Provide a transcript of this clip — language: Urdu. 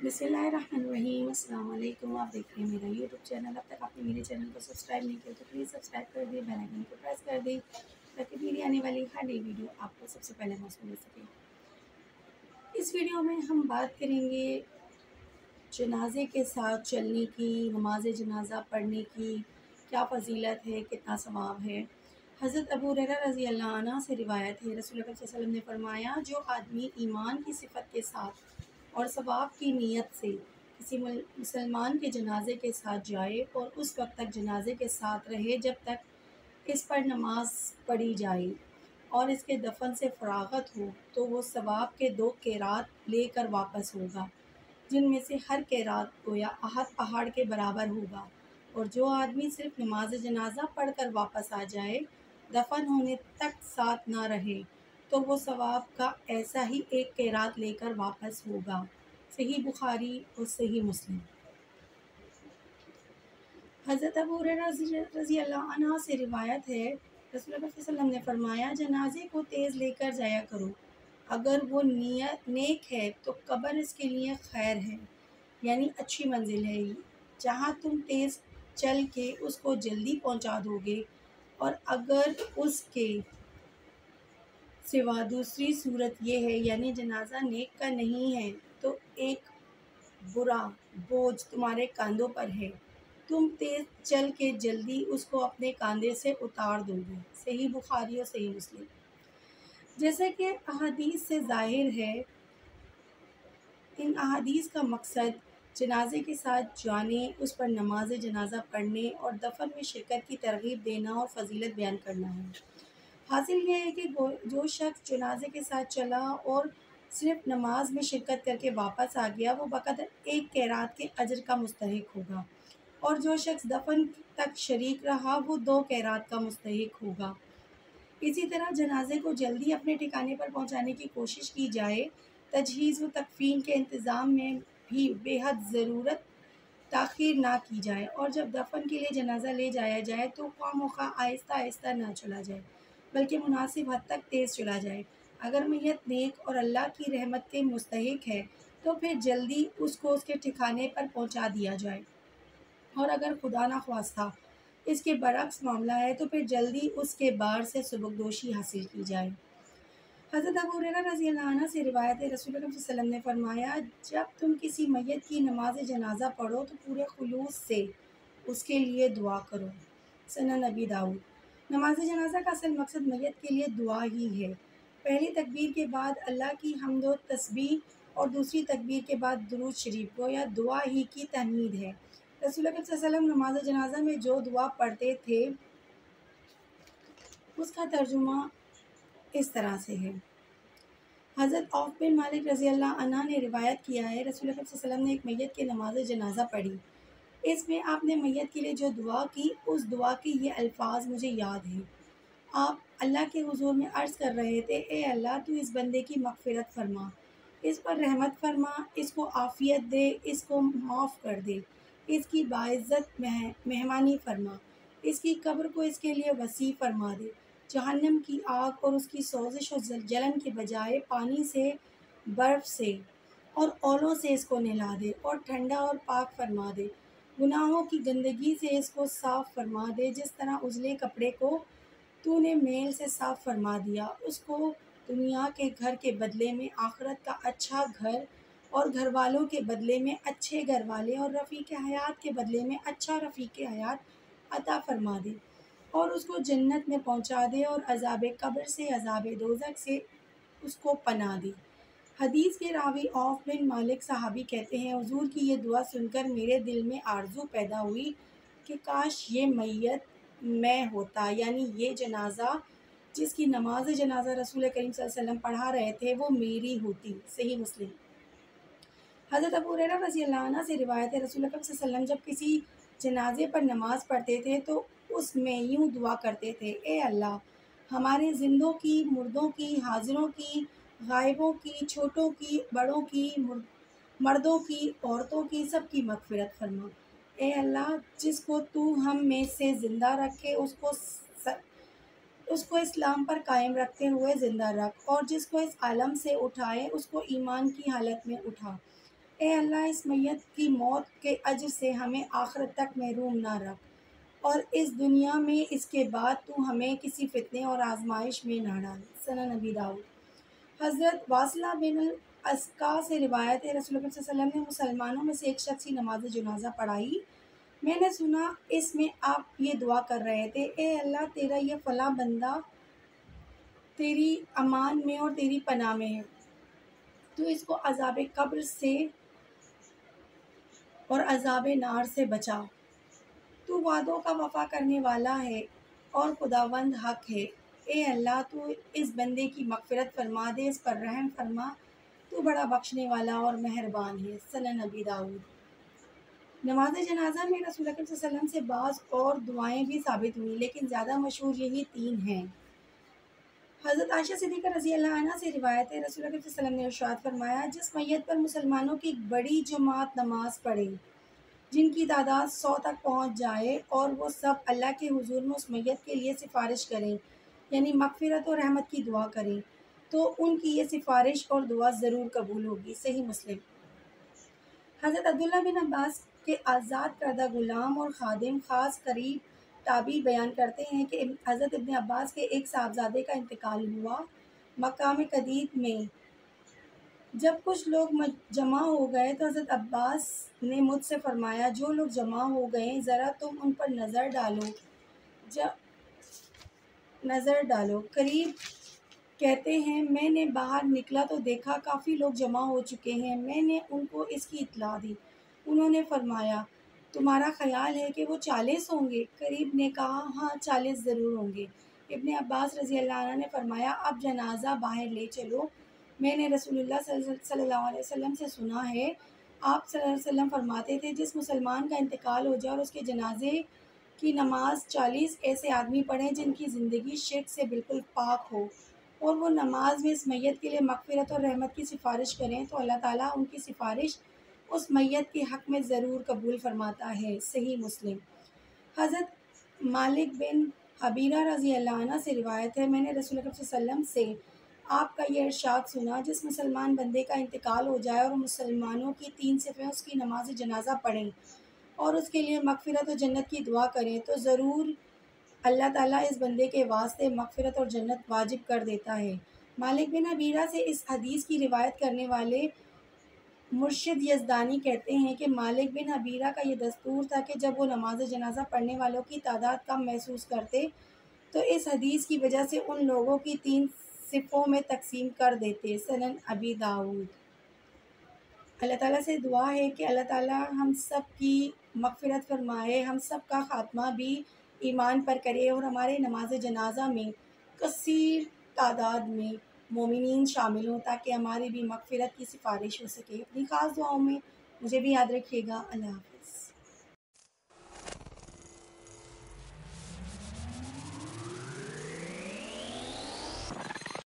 بسم اللہ الرحمن الرحیم۔ السلام علیکم۔ آپ دیکھ رہے ہیں میرا یوٹیوب چینل۔ اب تک آپ نے میرے چینل کو سبسکرائب نہیں کیا تو پلیز سبسکرائب کر دیں، بیل آئکن کو پریس کر دیں تاکہ میری آنے والی ہر نئی ویڈیو آپ کو سب سے پہلے موصول ہو سکے۔ اس ویڈیو میں ہم بات کریں گے جنازے کے ساتھ چلنے کی، نماز جنازہ پڑھنے کی کیا فضیلت ہے، کتنا ثواب ہے۔ حضرت ابو ہریرہ رضی اللہ عنہ سے روایت ہے، رسول اللہ صلی اللہ علیہ وسلم نے فرمایا، جو آدمی ایمان کی صفت کے ساتھ اور ثواب کی نیت سے کسی مسلمان کے جنازے کے ساتھ جائے اور اس وقت تک جنازے کے ساتھ رہے جب تک اس پر نماز پڑھی جائے اور اس کے دفن سے فراغت ہو، تو وہ ثواب کے 2 قیرات لے کر واپس ہوگا، جن میں سے ہر قیرات گویا احد پہاڑ کے برابر ہوگا۔ اور جو آدمی صرف نماز جنازہ پڑھ کر واپس آ جائے، دفن ہونے تک ساتھ نہ رہے، تو وہ ثواب کا ایسا ہی 1 قیرات لے کر واپس ہوگا۔ صحیح بخاری اور صحیح مسلم۔ حضرت ابو ہریرہ رضی اللہ عنہ سے روایت ہے، رسول اللہ صلی اللہ علیہ وسلم نے فرمایا، جنازے کو تیز لے کر جایا کرو، اگر وہ نیک ہے تو قبر اس کے لیے خیر ہے، یعنی اچھی منزل ہے، جہاں تم تیز چل کے اس کو جلدی پہنچا دو گے، اور اگر اس کے سوا دوسری صورت یہ ہے، یعنی جنازہ نیک کا نہیں ہے، تو ایک برا بوجھ تمہارے کاندھوں پر ہے، تم تیز چل کے جلدی اس کو اپنے کاندھے سے اتار دو گے۔ صحیح بخاری اور صحیح مسلم۔ جیسا کہ احادیث سے ظاہر ہے، ان احادیث کا مقصد جنازے کے ساتھ جانے، اس پر نماز جنازہ پڑھنے اور دفن میں شرکت کی ترغیب دینا اور فضیلت بیان کرنا ہے۔ حاصل یہ ہے کہ جو شخص جنازے کے ساتھ چلا اور صرف نماز میں شرکت کر کے واپس آ گیا، وہ بقدر 1 قیرات کے اجر کا مستحق ہوگا، اور جو شخص دفن تک شریک رہا وہ 2 قیرات کا مستحق ہوگا۔ اسی طرح جنازے کو جلدی اپنے ٹھکانے پر پہنچانے کی کوشش کی جائے، تجہیز و تکفین کے انتظام میں بھی بے حد ضرورت تاخیر نہ کی جائے، اور جب دفن کے لیے جنازہ لے جایا جائے تو خواہ مخواہ آہستہ آہستہ نہ چلا جائے، بلکہ مناسب حد تک تیز چلا جائے۔ اگر میت نیک اور اللہ کی رحمت کے مستحق ہے تو پھر جلدی اس کو اس کے ٹھکانے پر پہنچا دیا جائے، اور اگر خدا نخواستہ اس کے برعکس معاملہ ہے تو پھر جلدی اس کے بار سے سبکدوشی حاصل کی جائے۔ حضرت ابو ہریرہ رضی اللہ عنہ سے روایت ہے، رسول اللہ صلی اللہ علیہ وسلم نے فرمایا، جب تم کسی میت کی نماز جنازہ پڑھو تو پورے خلوص سے اس کے لیے دعا کرو۔ سنن ابی داؤد۔ نماز جنازہ کا اصل مقصد میت کے لیے دعا ہی ہے۔ پہلی تکبیر کے بعد اللہ کی حمد و تسبیح اور دوسری تکبیر کے بعد درود شریف گویا دعا ہی کی تحمید ہے۔ رسول اللہ صلی اللہ علیہ وسلم نماز جنازہ میں جو دعا پڑھتے تھے اس کا ترجمہ اس طرح سے ہے۔ حضرت عوف بن مالک رضی اللہ عنہ نے روایت کیا ہے، رسول اللہ صلی اللہ علیہ وسلم نے ایک میت کی نماز جنازہ پڑھی، اس میں آپ نے میت کے لیے جو دعا کی، اس دعا کے یہ الفاظ مجھے یاد ہیں۔ آپ اللہ کے حضور میں عرض کر رہے تھے، اے اللہ، تو اس بندے کی مغفرت فرما، اس پر رحمت فرما، اس کو عافیت دے، اس کو معاف کر دے، اس کی باعزت مہمانی فرما، اس کی قبر کو اس کے لیے وسیع فرما دے، جہنم کی آگ اور اس کی سوزش اور جلن کے بجائے پانی سے، برف سے اور اولوں سے اس کو نہلا دے اور ٹھنڈا اور پاک فرما دے، گناہوں کی گندگی سے اس کو صاف فرما دے، جس طرح ازلے کپڑے کو تو نے میل سے صاف فرما دیا، اس کو دنیا کے گھر کے بدلے میں آخرت کا اچھا گھر اور گھر والوں کے بدلے میں اچھے گھر والے اور رفیق حیات کے بدلے میں اچھا رفیق حیات عطا فرما دے، اور اس کو جنت میں پہنچا دے، اور عذاب قبر سے، عذاب دوزخ سے اس کو پناہ دے۔ حدیث کے راوی عوف بن مالک صحابی کہتے ہیں، حضور کی یہ دعا سن کر میرے دل میں آرزو پیدا ہوئی کہ کاش یہ میت میں ہوتا، یعنی یہ جنازہ جس کی نماز جنازہ رسول کریم صلی اللہ علیہ وسلم پڑھا رہے تھے وہ میری ہوتی۔ صحیح مسلم۔ حضرت ابو ہریرہ رضی اللہ عنہ سے روایت ہے، رسول اللہ صلی اللہ علیہ وسلم جب کسی جنازے پر نماز پڑھتے تھے تو اس میں یوں دعا کرتے تھے، اے اللہ، ہمارے زندوں کی، مردوں کی، حاضروں کی، غائبوں کی، چھوٹوں کی، بڑوں کی، مردوں کی، عورتوں کی، سب کی مغفرت فرما۔ اے اللہ، جس کو تو ہم میں سے زندہ رکھے اس کو اسلام پر قائم رکھتے ہوئے زندہ رکھ، اور جس کو اس عالم سے اٹھائے اس کو ایمان کی حالت میں اٹھا۔ اے اللہ اس میت کی موت کے اجر سے ہمیں آخرت تک محروم نہ رکھ، اور اس دنیا میں اس کے بعد تو ہمیں کسی فتنے اور آزمائش میں نہ ڈال۔ سنن نبی داؤد۔ حضرت واصلہ بن الاسقا سے روایت ہے، رسول اللہ صلی اللہ علیہ وسلم نے مسلمانوں میں سے ایک شخص کی نماز جنازہ پڑھائی۔ میں نے سنا اس میں آپ یہ دعا کر رہے تھے، اے اللہ تیرا یہ فلاں بندہ تیری امان میں اور تیری پناہ میں ہے، تو اس کو عذاب قبر سے اور عذاب نار سے بچا۔ تو وعدوں کا وفا کرنے والا ہے اور خداوند حق ہے۔ اے اللہ تو اس بندے کی مغفرت فرما دے، اس پر رحم فرما، تو بڑا بخشنے والا اور مہربان ہے۔ سنن نبی داؤد۔ نماز جنازہ میں رسول اللہ صلی اللہ علیہ وسلم سے بعض اور دعائیں بھی ثابت ہوئیں، لیکن زیادہ مشہور یہی 3 ہیں۔ حضرت عائشہ صدیقہ رضی اللہ عنہ سے روایت ہے، رسول اللہ صلی اللہ علیہ وسلم نے ارشاد فرمایا، جس میت پر مسلمانوں کی ایک بڑی جماعت نماز پڑھے، جن کی تعداد 100 تک پہنچ جائے، اور وہ سب اللہ کے حضور میں اس میت کے لیے سفارش کریں، یعنی مغفرت اور رحمت کی دعا کریں، تو ان کی یہ سفارش اور دعا ضرور قبول ہوگی۔ صحیح مسلم۔ حضرت عبداللہ بن عباس کے آزاد کردہ غلام اور خادم خاص قریب تابعی بیان کرتے ہیں کہ حضرت ابن عباس کے ایک صاحبزادے کا انتقال ہوا مقام قدید میں۔ جب کچھ لوگ جمع ہو گئے تو حضرت عباس نے مجھ سے فرمایا، جو لوگ جمع ہو گئے ذرا تم ان پر نظر ڈالو۔ قریب کہتے ہیں میں نے باہر نکلا تو دیکھا کافی لوگ جمع ہو چکے ہیں۔ میں نے ان کو اس کی اطلاع دی۔ انہوں نے فرمایا، تمہارا خیال ہے کہ وہ 40 ہوں گے؟ قریب نے کہا، ہاں 40 ضرور ہوں گے۔ ابن عباس رضی اللہ عنہ نے فرمایا، اب جنازہ باہر لے چلو۔ میں نے رسول اللہ صلی اللہ علیہ وسلم سے سنا ہے، آپ صلی اللہ علیہ وسلم فرماتے تھے، جس مسلمان کا انتقال ہو جائے اور اس کے جنازے کی نماز 40 ایسے آدمی پڑھیں جن کی زندگی شرک سے بالکل پاک ہو، اور وہ نماز میں اس میت کے لیے مغفرت اور رحمت کی سفارش کریں، تو اللہ تعالیٰ ان کی سفارش اس میت کے حق میں ضرور قبول فرماتا ہے۔ صحیح مسلم۔ حضرت مالک بن حبیرہ رضی اللہ عنہ سے روایت ہے، میں نے رسول اللہ صلی اللہ علیہ وسلم سے آپ کا یہ ارشاد سنا، جس مسلمان بندے کا انتقال ہو جائے اور مسلمانوں کی 3 صفیں اس کی نماز جنازہ پڑھیں اور اس کے لیے مغفرت و جنت کی دعا کریں، تو ضرور اللہ تعالیٰ اس بندے کے واسطے مغفرت اور جنت واجب کر دیتا ہے۔ مالک بن حبیرہ سے اس حدیث کی روایت کرنے والے مرشد یزدانی کہتے ہیں کہ مالک بن حبیرہ کا یہ دستور تھا کہ جب وہ نماز جنازہ پڑھنے والوں کی تعداد کم محسوس کرتے تو اس حدیث کی وجہ سے ان لوگوں کی 3 صفوں میں تقسیم کر دیتے۔ سنن ابی داؤد۔ اللہ تعالیٰ سے دعا ہے کہ اللہ تعالیٰ ہم سب کی مغفرت فرمائے، ہم سب کا خاتمہ بھی ایمان پر کرے، اور ہمارے نماز جنازہ میں کثیر تعداد میں مومنین شامل ہوں، تاکہ ہماری بھی مغفرت کی سفارش ہو سکے۔ اپنی خاص دعاؤں میں مجھے بھی یاد رکھیے گا۔ اللہ حافظ۔